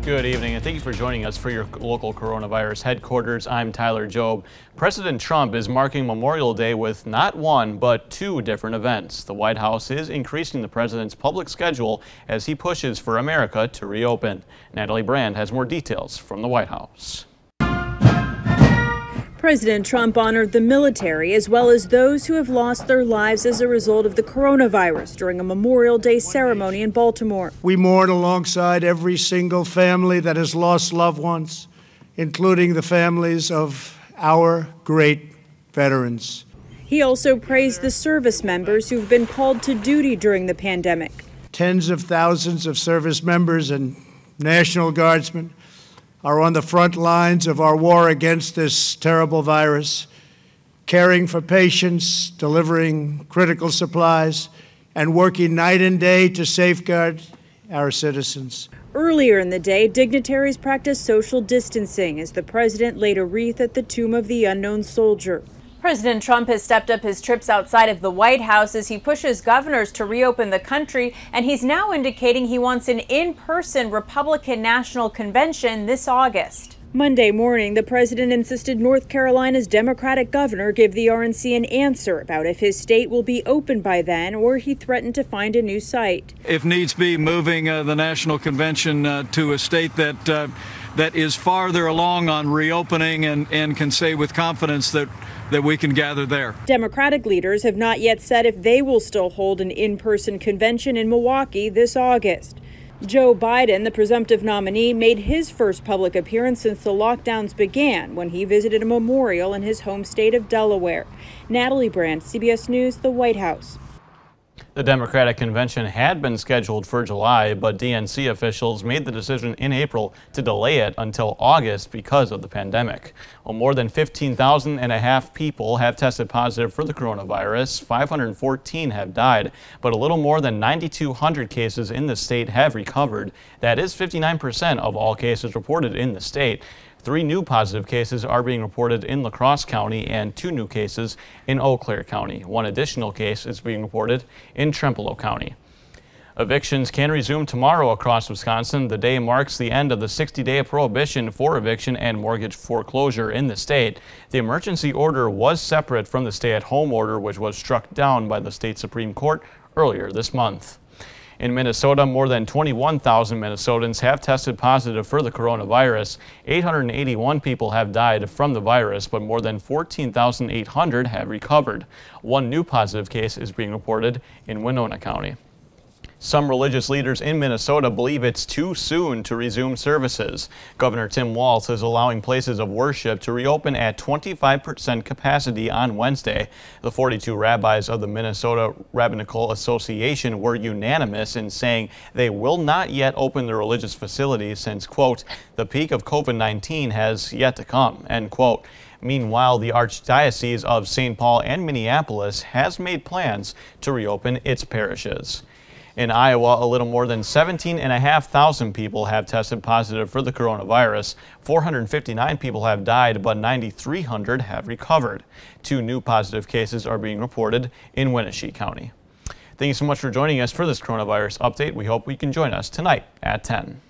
Good evening, and thank you for joining us for your local coronavirus headquarters. I'm Tyler Jobe. President Trump is marking Memorial Day with not one, but two different events. The White House is increasing the president's public schedule as he pushes for America to reopen. Natalie Brand has more details from the White House. President Trump honored the military as well as those who have lost their lives as a result of the coronavirus during a Memorial Day ceremony in Baltimore. We mourn alongside every single family that has lost loved ones, including the families of our great veterans. He also praised the service members who've been called to duty during the pandemic. Tens of thousands of service members and National Guardsmen are on the front lines of our war against this terrible virus, caring for patients, delivering critical supplies, and working night and day to safeguard our citizens. Earlier in the day, dignitaries practiced social distancing as the president laid a wreath at the tomb of the unknown soldier. President Trump has stepped up his trips outside of the White House as he pushes governors to reopen the country, and he's now indicating he wants an in-person Republican National Convention this August. Monday morning, the president insisted North Carolina's Democratic governor give the RNC an answer about if his state will be open by then, or he threatened to find a new site. If needs be, moving the National Convention to a state that is farther along on reopening and can say with confidence that we can gather there. Democratic leaders have not yet said if they will still hold an in-person convention in Milwaukee this August. Joe Biden, the presumptive nominee, made his first public appearance since the lockdowns began when he visited a memorial in his home state of Delaware. Natalie Brand, CBS News, the White House. The Democratic convention had been scheduled for July, but DNC officials made the decision in April to delay it until August because of the pandemic. Well, more than 15,500 people have tested positive for the coronavirus. 514 have died, but a little more than 9,200 cases in the state have recovered. That is 59% of all cases reported in the state. 3 new positive cases are being reported in La Crosse County and 2 new cases in Eau Claire County. 1 additional case is being reported in Trempealeau County. Evictions can resume tomorrow across Wisconsin. The day marks the end of the 60-day prohibition for eviction and mortgage foreclosure in the state. The emergency order was separate from the stay-at-home order, which was struck down by the state Supreme Court earlier this month. In Minnesota, more than 21,000 Minnesotans have tested positive for the coronavirus. 881 people have died from the virus, but more than 14,800 have recovered. 1 new positive case is being reported in Winona County. Some religious leaders in Minnesota believe it's too soon to resume services. Governor Tim Walz is allowing places of worship to reopen at 25% capacity on Wednesday. The 42 rabbis of the Minnesota Rabbinical Association were unanimous in saying they will not yet open the religious facilities since, quote, the peak of COVID-19 has yet to come, end quote. Meanwhile, the Archdiocese of St. Paul and Minneapolis has made plans to reopen its parishes. In Iowa, a little more than 17,500 people have tested positive for the coronavirus. 459 people have died, but 9,300 have recovered. 2 new positive cases are being reported in Wenatchee County. Thank you so much for joining us for this coronavirus update. We hope you can join us tonight at 10.